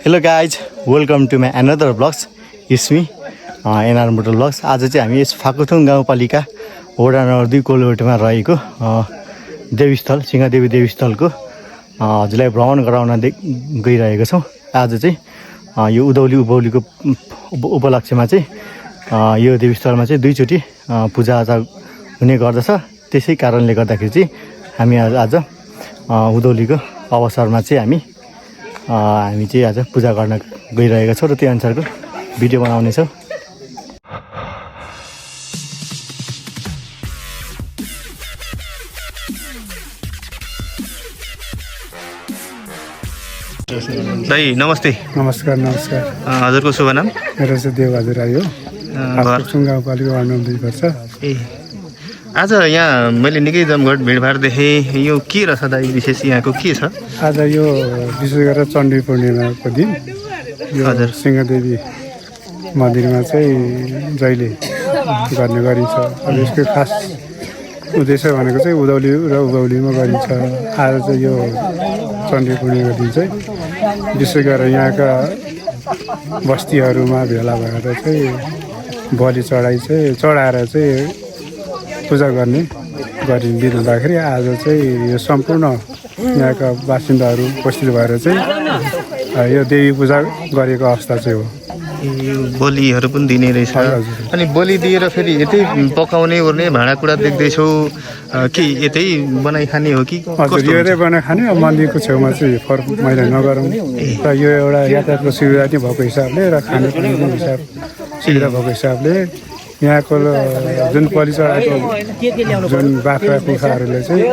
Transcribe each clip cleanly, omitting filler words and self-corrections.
Hello guys, welcome to my another vlogs. It's me, NR Motor Vlogs. आज चाहिँ हामी यस फाकुथुङ गाउँपालिका वडा नम्बर 2 कोलबोटेमा रहेको देवीस्थल सिंहदेवी देवीस्थलको हजुरलाई भ्रमण गराउन गइरहेको छौँ। आज चाहिँ यो उधौली उभौलीको उपलक्ष्यमा चाहिँ यो देवीस्थलमा चाहिँ दुईचोटि पूजाआजा हुने गर्दछ। त्यसै कारणले गर्दाखेरि चाहिँ हामी आज उधौलीको अवसरमा चाहिँ हामी चाहिँ आज पूजा गर्न गइरहेका छौँ र त्यो अनुसारको भिडियो बनाउने छौँ। दाइ नमस्ते। नमस्कार नमस्कार। हजुरको शुभ नाम? मेरो चाहिँ देवबहादुर राई हो। फाकुथुङ गाउँपालिका वार्ड नम्बर 2 पर्छ। ए आज यहाँ मैले निकै जमघट भिडभाड देखेँ। यो के रहेछ दाइ, विशेष यहाँको के छ? आज यो विशेष गरेर चण्डी पूर्णिमाको दिन यो हजुर सिंहदेवी मन्दिरमा चाहिँ जहिले गर्ने गरिन्छ। अब यसको खास उद्देश्य भनेको चाहिँ उधौली र उभौलीमा गरिन्छ। आज चाहिँ यो चण्डी पूर्णिमाको दिन चाहिँ विशेष गरेर यहाँका बस्तीहरूमा भेला भएर चाहिँ बलि चढाएर चाहिँ पूजा गर्ने गरिँदै हुँदाखेरि आज चाहिँ यो सम्पूर्ण यहाँका बासिन्दाहरू उपस्थित भएर चाहिँ यो देवी पूजा गरेको अवस्था चाहिँ हो। यो बलिहरू पनि दिने रहेछ। अनि बलि दिएर फेरि यतै पकाउने ओर्ने भाँडाकुँडा देख्दैछौ कि यतै बनाइ खाने हो कि? हजुर, यो यतै बनाइ खाने। अब मन्दिरको छेउमा चाहिँ फरक मैला नगरौँ र यो एउटा यातायातको सुविधा नै भएको हिसाबले र खानेपानीको हिसाब सुविधा भएको हिसाबले यहाँको जुन बलि चढाएको जुन बाख्रा कुखुराहरूले चाहिँ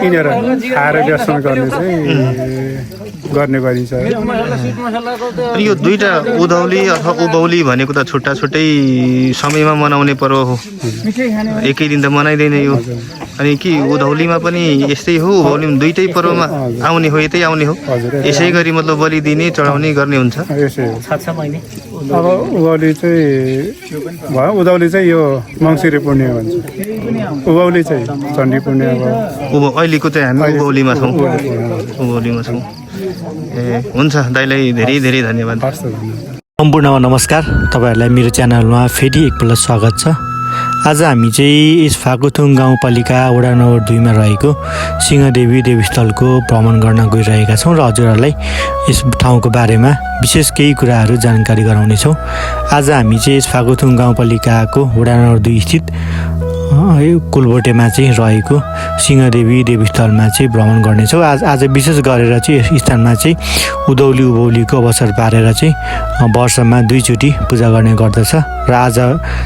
किनेर खाएर व्यसन गर्ने चाहिँ गर्ने गरिन्छ। यो दुईटा उधौली अथवा उभौली भनेको त छुट्टा छुट्टै समयमा मनाउने पर्व हो, एकै दिन त मनाइँदैन यो। अनि कि उधौलीमा पनि यस्तै हो, उभौलीमा दुईटै पर्वमा आउने हो, यतै आउने हो? यसै गरी मतलब बलि दिने चढाउने गर्ने हुन्छ। यसै अब उभौली चाहिँ भयो। उधौली चाहिँ यो मङ्सिरे पूर्णिमा भन्छ, उभौली चाहिँ चण्डी पूर्णिमा भयो। अहिलेको चाहिँ हामी उभौलीमा छौँ। उभौलीमा छौँ। ए हुन्छ, दाइलाई धेरै धेरै धन्यवाद। सम्पूर्णमा नमस्कार। तपाईँहरूलाई मेरो च्यानलमा फेरि एकपल्ट स्वागत छ। आज हामी चाहिँ यस फाकुथुङ गाउँपालिका वडा नम्बर 2 मा रहेको सिंहदेवी देवीस्थलको भ्रमण गर्न गइरहेका छौँ र हजुरहरूलाई यस ठाउँको बारेमा विशेष केही कुराहरू जानकारी गराउनेछौँ। आज हामी चाहिँ यस फाकुथुङ गाउँपालिकाको वडा नम्बर 2 स्थित कोलबोटेमा चाहिँ रहेको सिंहदेवी देवीस्थलमा चाहिँ भ्रमण गर्नेछौँ। आज विशेष गरेर चाहिँ यस स्थानमा चाहिँ उधौली उभौलीको अवसर पारेर चाहिँ वर्षमा दुईचोटि पूजा गर्ने गर्दछ र आज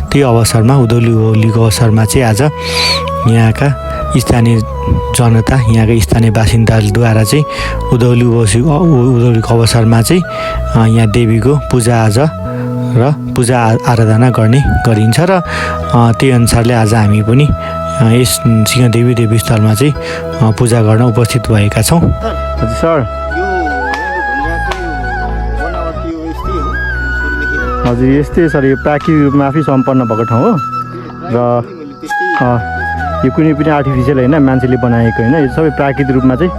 त्यही अवसरमा उधौली उभौलीको अवसरमा चाहिँ आज यहाँका स्थानीय जनता, यहाँका स्थानीय बासिन्दाद्वारा चाहिँ उधौलीको अवसरमा चाहिँ यहाँ देवीको पूजाआजा र पूजा आराधना गर्ने गरिन्छ र त्यही अनुसारले आज हामी पनि यस सिंहदेवी देवीस्थलमा चाहिँ पूजा गर्न उपस्थित भएका छौँ। हजुर सर, हजुर यस्तै सर, यो प्राकृतिक रूपमा आफै सम्पन्न भएको ठाउँ हो र यो कुनै पनि आर्टिफिसियल होइन, मान्छेले बनाएको होइन, यो सबै प्राकृतिक रूपमा चाहिँ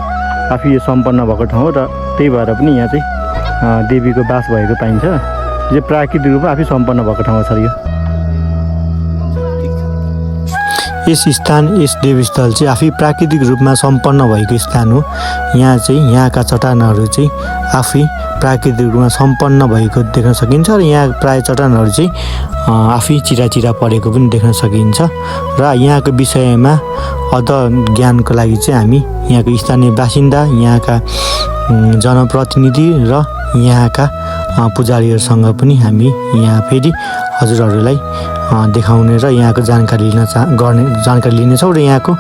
आफै यो सम्पन्न भएको ठाउँ हो र त्यही भएर पनि यहाँ चाहिँ देवीको बास भएको पाइन्छ। यो प्राकृतिक रूपमा आफै सम्पन्न भएको ठाउँ छ यो। यस देवीस्थल चाहिँ आफै प्राकृतिक रूपमा सम्पन्न भएको स्थान हो। यहाँ चाहिँ यहाँका चट्टानहरू चाहिँ आफै प्राकृतिक रूपमा सम्पन्न भएको देख्न सकिन्छ र यहाँ प्राय चट्टानहरू चाहिँ आफै चिरा परेको पनि देख्न सकिन्छ। र यहाँको विषयमा अझ ज्ञानको लागि चाहिँ हामी यहाँको स्थानीय बासिन्दा, यहाँका जनप्रतिनिधि र यहाँका पुजारीहरूसँग पनि हामी यहाँ फेरि हजुरहरूलाई देखाउने र यहाँको जानकारी लिनेछौँ र यहाँको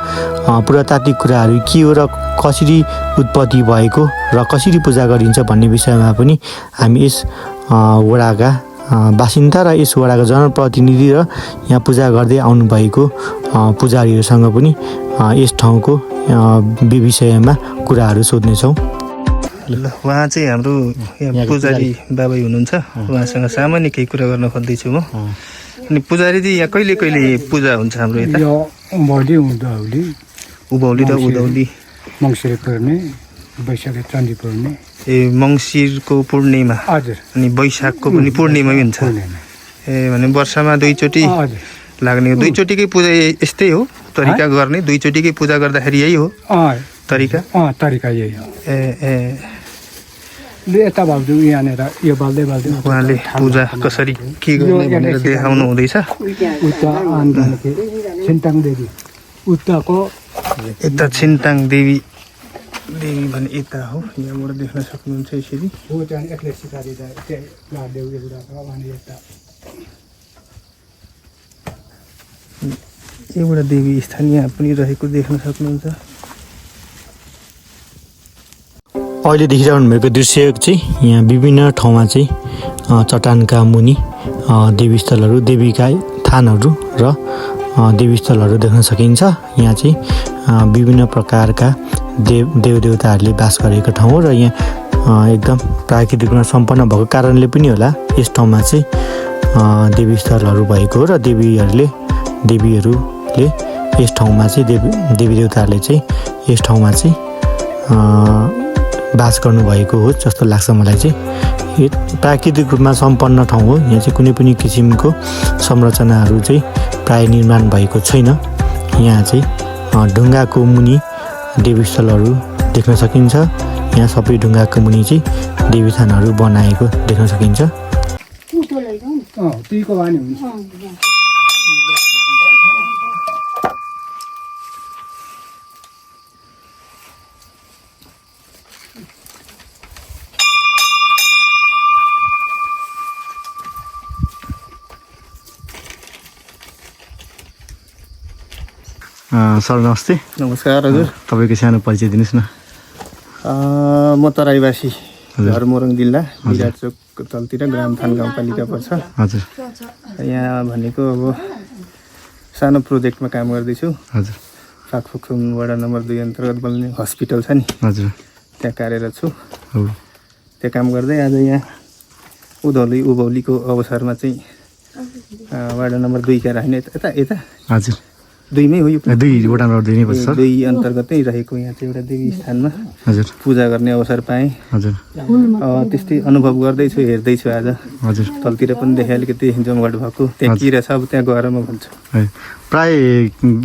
पुरातात्विक कुराहरू के हो र कसरी उत्पत्ति भएको र कसरी पूजा गरिन्छ भन्ने विषयमा पनि हामी यस वडाका बासिन्दा र यस वडाका जनप्रतिनिधि र यहाँ पूजा गर्दै आउनुभएको पुजारीहरूसँग पनि यस ठाउँको विषयमा कुराहरू सोध्नेछौँ। उहाँ चाहिँ हाम्रो पुजारी बाबा हुनुहुन्छ, उहाँसँग सामान्य केही कुरा गर्न खोज्दैछु म। अनि पुजारी चाहिँ यहाँ कहिले कहिले पूजा हुन्छ हाम्रो यता? उभौली र उधौली मङ्सिरे पूर्णे वैशाखले चण्डी पूर्णे ए मङ्सिरको पूर्णिमा हजुर अनि वैशाखको पनि पूर्णिमा हुन्छ ए भने वर्षमा दुईचोटि हजुर लाग्ने दुईचोटिकै पूजा यस्तै हो तरिका गर्ने दुईचोटिकै पूजा गर्दाखेरि यही हो तरिका तरिका यही हो ए ए यता भाउजू यहाँनिर यो बाल्दै उहाँले पूजा कसरी के गर्ने भनेर देखाउनु हुँदैछ उता छिन्ताङ देवी उताको यता छिन्ताङ देवी देवी भने यता हो यहाँबाट देख्न सक्नुहुन्छ यसरी हो त्यहाँ एक्लै सिकारिँदा त्यहाँ देउ एउटा छ भने यता एउटा देवी स्थान यहाँ पनि रहेको देख्न सक्नुहुन्छ अहिले देखिरहनु भएको दृश्य चाहिँ यहाँ विभिन्न ठाउँमा चाहिँ चट्टानका मुनि देवीस्थलहरू देवीका थानहरू र देवीस्थलहरू देख्न सकिन्छ यहाँ चाहिँ विभिन्न प्रकारका देवदेवताहरूले बास गरेको ठाउँ हो र यहाँ एकदम प्राकृतिक रूपमा सम्पन्न भएको कारणले पनि होला यस ठाउँमा चाहिँ देवीस्थलहरू भएको हो र देवीहरूले यस ठाउँमा चाहिँ देवी देवताहरूले चाहिँ यस ठाउँमा चाहिँ बास गर्नुभएको हो जस्तो लाग्छ मलाई चाहिँ यो प्राकृतिक रूपमा सम्पन्न ठाउँ हो यहाँ चाहिँ कुनै पनि किसिमको संरचनाहरू चाहिँ प्राय निर्माण भएको छैन यहाँ चाहिँ ढुङ्गाको मुनि देवीस्थलहरू देख्न सकिन्छ यहाँ सबै ढुङ्गाको मुनि चाहिँ देवीथानहरू बनाएको देख्न सकिन्छ सर नमस्ते नमस्कार हजुर तपाईँको सानो परिचय दिनुहोस् न म तराईवासी घर मोरङ जिल्ला विराट चोकको तलतिर ग्रामथान गाउँपालिका पर्छ हजुर यहाँ भनेको अब सानो प्रोजेक्टमा काम गर्दैछु हजुर फाकफुक्सुङ वडा नम्बर 2 अन्तर्गत बल्ने हस्पिटल छ नि हजुर त्यहाँ कार्यरत छु हो त्यो काम गर्दै आज यहाँ उभौलीको अवसरमा चाहिँ वडा नम्बर 2 का राख्ने यता यता हजुर 2 मै हो यो 2 वडा नम्बर 2 नै पर्छ सर 2 अन्तर्गतै रहेको यहाँ चाहिँ एउटा देवी स्थानमा हजुर पूजा गर्ने अवसर पाएँ हजुर त्यस्तै अनुभव गर्दैछु हेर्दैछु आज हजुर तलतिर पनि देखेँ अलिकति जमघट भएको त्यहाँ किरा छ अब त्यहाँ गएर म भन्छु प्राय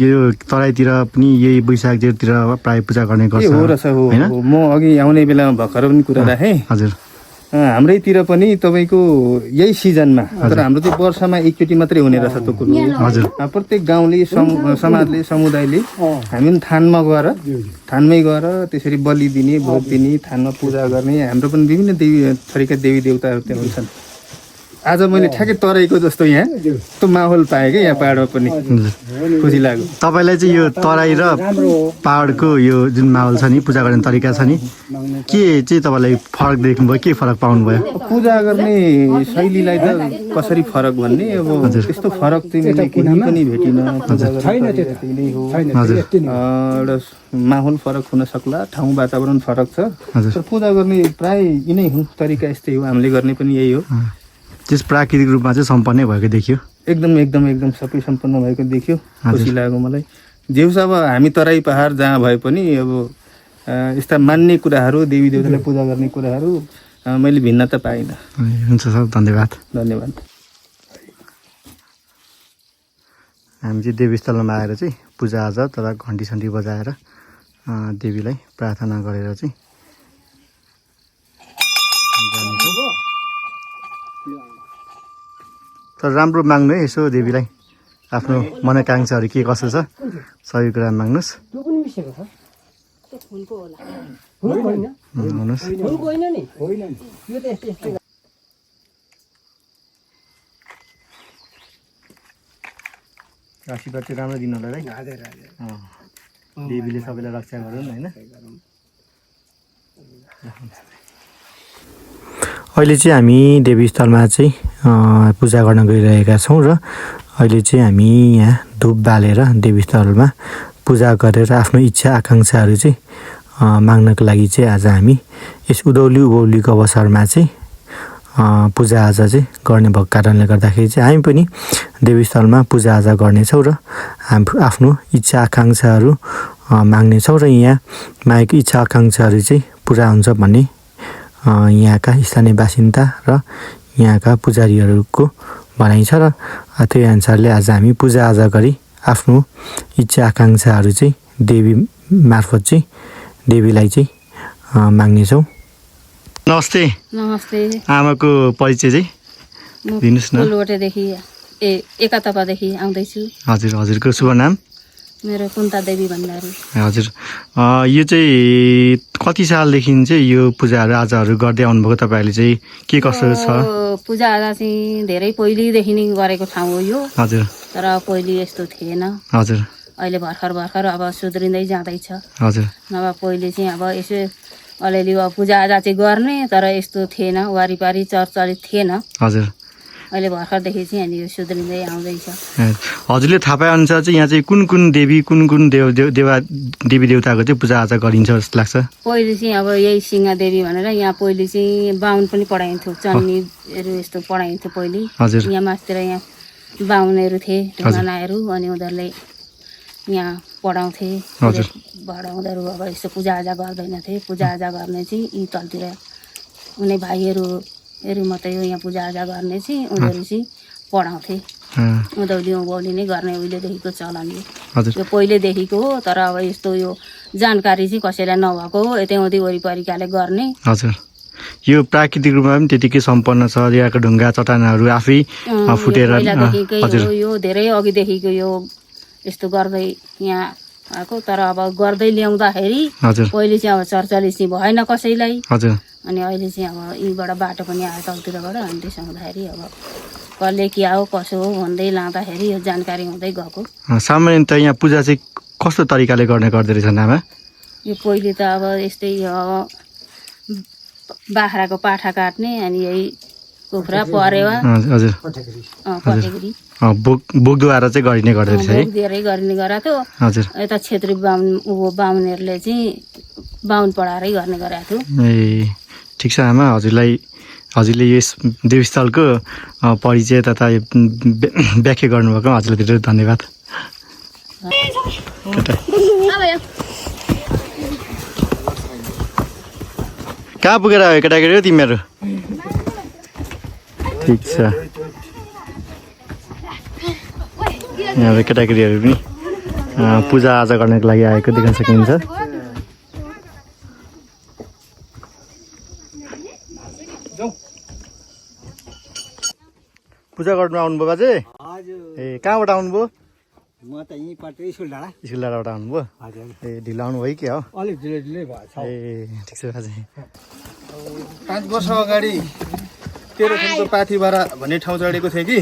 यो तराईतिर पनि यही वैशाख जेठतिर प्राय पूजा गर्ने गर्छ हो रहेछ हो म अघि आउने बेलामा भर्खर पनि कुरा राखेँ हजुर हाम्रैतिर पनि तपाईँको यही सिजनमा तर हाम्रो चाहिँ वर्षमा एकचोटि मात्रै हुने रहेछ त्यो कुरो हजुर प्रत्येक गाउँले समाजले समुदायले हामी पनि थानमै गएर त्यसरी बलि दिने भोग दिने थानमा पूजा गर्ने हाम्रो पनि विभिन्न थरीका देवी देवताहरू त्यहाँ हुन्छन् आज मैले ठ्याक्कै तराईको जस्तो यहाँ त्यो माहौल पाएँ क्या यहाँ पाहाडमा पनि खुसी लाग्यो तपाईँलाई चाहिँ यो तराई र पाहाडको यो जुन माहौल छ नि पूजा गर्ने तरिका छ नि के चाहिँ तपाईँलाई फरक देख्नुभयो के फरक पाउनुभयो पूजा गर्ने शैलीलाई त कसरी फरक भन्ने अब त्यस्तो फरक चाहिँ मैले केही पनि भेटिनँ एउटा माहौल फरक हुन सक्ला ठाउँ वातावरण फरक छ तर पूजा गर्ने प्राय यिनै हुन् तरिका यस्तै हो हामीले गर्ने पनि यही हो त्यस प्राकृतिक रूपमा चाहिँ सम्पन्नै भएको देखियो एकदम सबै सम्पन्न भएको देखियो खुसी लाग्यो मलाई जेउस अब हामी तराई पहाड जहाँ भए पनि अब यस्ता मान्ने कुराहरू देवी देवतालाई पूजा गर्ने कुराहरू मैले भिन्नता पाइनँ हुन्छ सर धन्यवाद हामी चाहिँ देवीस्थलमा आएर चाहिँ पूजाआजा तर घन्टी सन्टी बजाएर देवीलाई प्रार्थना गरेर चाहिँ तर राम्रो माग्नु है यसो देवीलाई आफ्नो मनोकांक्षाहरू के कसो छ सबै कुरा माग्नुहोस् आशीर्वाद चाहिँ राम्रो दिनु होला है देवीले सबैलाई रक्षा गरून् होइन अहिले चाहिँ हामी देवीस्थलमा चाहिँ पूजा गर्न गइरहेका छौँ र अहिले चाहिँ हामी यहाँ धुप बालेर देवीस्थलमा पूजा गरेर आफ्नो इच्छा आकाङ्क्षाहरू चाहिँ माग्नको लागि चाहिँ आज हामी यस उभौलीको अवसरमा चाहिँ पूजाआजा चाहिँ गर्ने भएको कारणले गर्दाखेरि चाहिँ हामी पनि देवीस्थलमा पूजाआजा गर्नेछौँ र आफ्नो इच्छा आकाङ्क्षाहरू माग्नेछौँ र यहाँ मागेको इच्छा आकाङ्क्षाहरू चाहिँ पुरा हुन्छ भन्ने यहाँका स्थानीय बासिन्दा र यहाँका पुजारीहरूको भनाइ छ र त्यही अनुसारले आज हामी पूजाआजा गरी आफ्नो इच्छा आकाङ्क्षाहरू चाहिँ देवी मार्फत चाहिँ देवीलाई चाहिँ माग्नेछौँ। नमस्ते। नमस्ते। आमाको परिचय चाहिँ दिनुहोस् न। फुलवटेदेखि एकातपादेखि आउँदैछु। हजुर, हजुरको शुभ नाम? मेरो कुन्ता देवी भण्डारी। हजुर, यो चाहिँ कति सालदेखि चाहिँ यो पूजाहरू आजाहरू गर्दै आउनुभएको? तपाईँहरूले चाहिँ के कसो छ? पूजाआजा चाहिँ धेरै पहिलेदेखि नै गरेको ठाउँ हो यो। हजुर। तर पहिले यस्तो थिएन। हजुर। अहिले भर्खर भर्खर अब सुध्रिँदै जाँदैछ। हजुर। नभए पहिले चाहिँ अब यसो अलिअलि पूजाआजा चाहिँ गर्ने, तर यस्तो थिएन, वारिपारि चर्चलित थिएन। हजुर। अहिले भर्खरदेखि चाहिँ अनि यो सुध्रिँदै आउँदैछ। हजुरले थाहा पाए अनुसार चाहिँ यहाँ चाहिँ कुन कुन देवी कुन देवी देवताको चाहिँ पूजाआजा गरिन्छ जस्तो लाग्छ? पहिले चाहिँ अब यही सिंहदेवी भनेर यहाँ पहिले चाहिँ बाहुन पनि पढाइन्थ्यो, चन्नीहरू यस्तो पढाइन्थ्यो पहिले। हजुर। यहाँ मासतिर यहाँ बाहुनहरू थिए, ढुङ्गानाहरू, अनि उनीहरूले यहाँ पढाउँथे। भएर उनीहरू अब यस्तो पूजाआजा गर्दैनथे। पूजाआजा गर्ने चाहिँ यी तलतिर उनी भाइहरू मात्रै हो यहाँ पूजाआजा गर्ने चाहिँ। उनीहरू चाहिँ पढाउँथे। उँधौली उँभौली नै गर्ने उहिलेदेखिको चलन यो पहिलेदेखिको हो। तर अब यस्तो यो जानकारी चाहिँ कसैलाई नभएको हो, यतै उँधी वरिपरिकाले गर्ने। हजुर, यो प्राकृतिक रूपमा पनि त्यतिकै सम्पन्न छ। यहाँको ढुङ्गा चट्टानहरू आफै फुटेर यो धेरै अघिदेखिको यो यस्तो गर्दै यहाँ आएको। तर अब गर्दै ल्याउँदाखेरि पहिले चाहिँ अब चर्चलित चाहिँ भएन कसैलाई। अनि अहिले चाहिँ अब यहीँबाट बाटो पनि आयो तलतिरबाट। अनि त्यसो हुँदाखेरि अब कसले के हो कसो हो भन्दै लाँदाखेरि यो जानकारी हुँदै गएको। सामान्यतः यहाँ पूजा चाहिँ कस्तो तरिकाले गर्ने गर्दो रहेछ आमा? यो पहिले त अब यस्तै बाख्राको पाठा काट्ने, अनि यही कुखुरा परेवा, पटेगरी बोकद्वारा चाहिँ गरिने गर्दो रहेछ है? धेरै गरिने गरेको थियो। हजुर। यता क्षेत्री बाहुनहरूले चाहिँ बाहुन पढाएरै गर्ने गरेको थियो। ए ठिक छ आमा, हजुरले यस देवस्थलको परिचय तथा व्याख्या गर्नुभएको हजुरलाई धेरै धन्यवाद। कहाँ पुगेर आयो केटाकेटी हो तिमीहरू? ठिक छ। यहाँ केटाकेटीहरू पनि पूजाआजा गर्नको लागि आएको देख्न सकिन्छ। पूजा गर्नु आउनुभयो बाजे? ए कहाँबाट आउनुभयो? म त यहीँबाट स्कुलडाँडाबाट आउनुभयो? ए ढिलो आउनुभयो कि हो? अलिक ढिलो भएछ। ए ठिक छ बाजे। 5 वर्ष अगाडि तेह्रथुमको पाथिभारा भन्ने ठाउँ चढेको थिएँ कि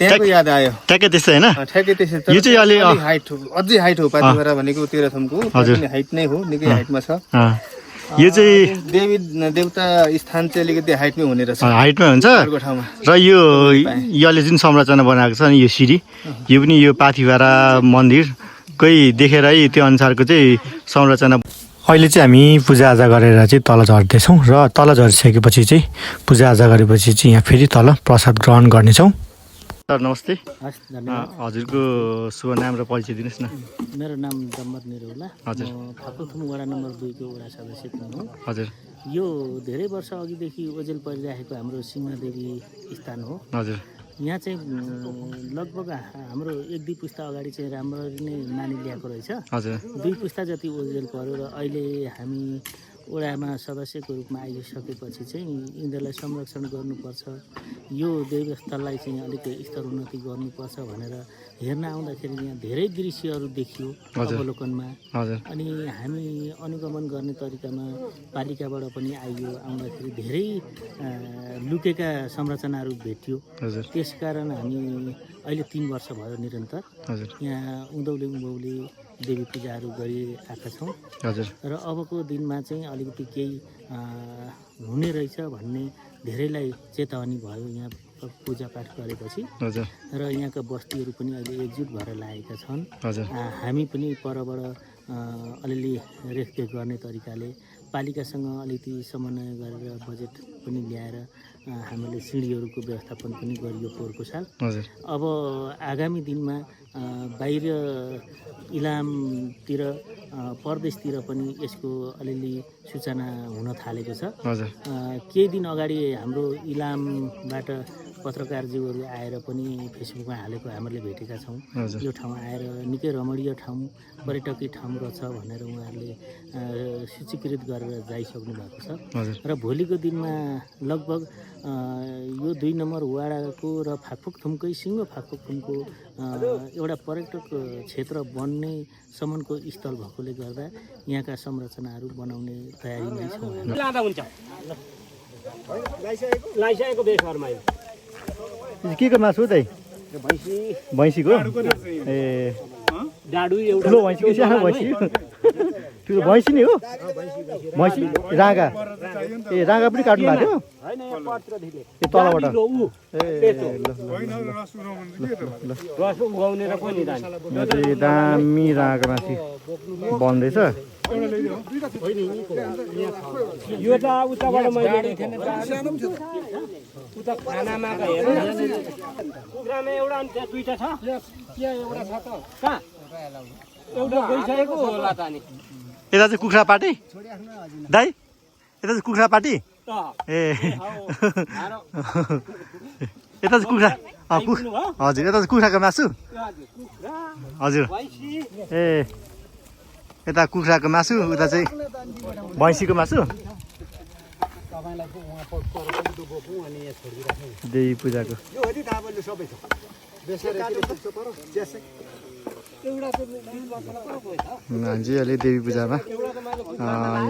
त्यहाँको याद आयो। ठ्याक्कै त्यस्तै होइन? ठ्याक्कै त्यस्तै। यो चाहिँ हाइट हो, अझै हाइट हो। पाथिभारा भनेको तेह्रथुमको हाइट नै हो, निकै हाइटमा छ। यो चाहिँ देवी देवता स्थान चाहिँ अलिकति हाइटमै हुने रहेछ। हाइटमै हुन्छ। र यसले जुन संरचना बनाएको छ नि यो सिडी, यो पनि यो पाथिभारा मन्दिरकै देखेर त्यो अनुसारको चाहिँ संरचना। अहिले चाहिँ हामी पूजाआजा गरेर चाहिँ तल झर्दैछौँ र तल झरिसकेपछि चाहिँ पूजाआजा गरेपछि चाहिँ यहाँ फेरि तल प्रसाद ग्रहण गर्नेछौँ। सर नमस्ते। हजुरको शुभ नाम र परिचय दिनुहोस् न। मेरो नाम दम्बर निरौला। हजुर। फाकुथुम वडा नम्बर 2 को वडा सदस्य हो। हजुर। यो धेरै वर्ष अघिदेखि ओजेल परिरहेको हाम्रो सिंहदेवी स्थान हो। हजुर। यहाँ चाहिँ लगभग हाम्रो 1-2 पुस्ता अगाडि चाहिँ राम्ररी नै मानिलिएको रहेछ। हजुर। 2 पुस्ता जति ओजेल पर्यो र अहिले हामी वडामा सदस्यको रूपमा आइसकेपछि चाहिँ यिनीहरूलाई संरक्षण गर्नुपर्छ, यो देवस्थललाई चाहिँ अलिक स्तरोन्नति गर्नुपर्छ भनेर हेर्न आउँदाखेरि यहाँ धेरै दृश्यहरू देखियो अवलोकनमा। अनि हामी अनुगमन गर्ने तरिकामा पालिकाबाट पनि आउँदाखेरि धेरै लुकेका संरचनाहरू भेटियो। त्यसकारण हामी अहिले 3 वर्ष भयो निरन्तर यहाँ उँधौली उँभौली देवी पूजाहरू गरिरहेका छौँ। र अबको दिनमा चाहिँ अलिकति केही हुने रहेछ भन्ने धेरैलाई चेतावनी भयो यहाँ पूजापाठ गरेपछि। र यहाँका बस्तीहरू पनि अहिले एकजुट भएर लागेका छन्। हामी पनि परबाट अलिअलि रेखदेख गर्ने तरिकाले पालिकासँग अलिकति समन्वय गरेर बजेट पनि ल्याएर हामीले सिँढीहरूको व्यवस्थापन पनि गरियो पोहोरको साल। हजुर अब आगामी दिनमा बाहिर इलामतिर परदेशतिर पनि यसको अलिअलि सूचना हुन थालेको छ। हजुर केही दिन अगाडि हाम्रो इलामबाट पत्रकारज्यूहरू आएर पनि फेसबुकमा हालेको हामीले भेटेका छौँ। हजुर यो ठाउँ आएर निकै रमणीय ठाउँ पर्यटकीय ठाउँ रहेछ भनेर उहाँहरूले सूचीकृत गरेर जाइसक्नु भएको छ। हजुर र भोलिको दिनमा लगभग यो 2 नम्बर वाडाको र फाकफोकथुमकै सिङ्गो फाकफोकथुमको एउटा पर्यटक क्षेत्र बन्ने सम्मको स्थल भएकोले गर्दा यहाँका संरचनाहरू बनाउने तयारीमै छौँ। लाइसकेको बेसरमा के को मासु दाइ? भैँसीको ए डाडु एउटा ठुलो भैँसी कि सानो भैँसी? ठुलो भैँसी नै हो। भैँसी राँगा ए राँगा पनि काट्नु भएको थियो हैन यहाँ पत्र दिले ए तलबाट उ ए रस उगाउने र पनि दानी यो चाहिँ दामी राँगा मासु बन्दैछ। यो त उताबाट मैले उता खानामा त हेर्नु कुखुरामा एउटा अनि त्यहाँ दुईटा छ त्यहाँ एउटा छ त कहाँ एउटा गइसकेको होला त नि यता चाहिँ कुखुरा पार्टी दाइ? यता चाहिँ कुखुरा पार्टी ए यता चाहिँ कुखुरा हजुर यता चाहिँ कुखुराको मासु हजुर ए यता कुखुराको मासु उता चाहिँ भैँसीको मासु। देवी पूजाको हामी चाहिँ अहिले देवी पूजामा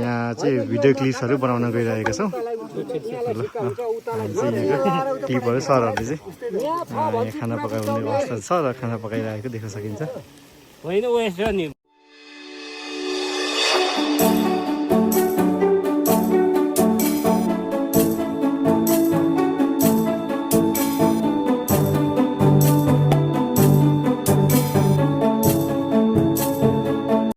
यहाँ चाहिँ भिडियो क्लिप्सहरू बनाउन गइरहेका छौँ। यहाँको क्लिपहरू सरहरूले चाहिँ यहाँ खाना पकाउने अवस्था छ र खाना पकाइरहेको देख्न सकिन्छ। होइन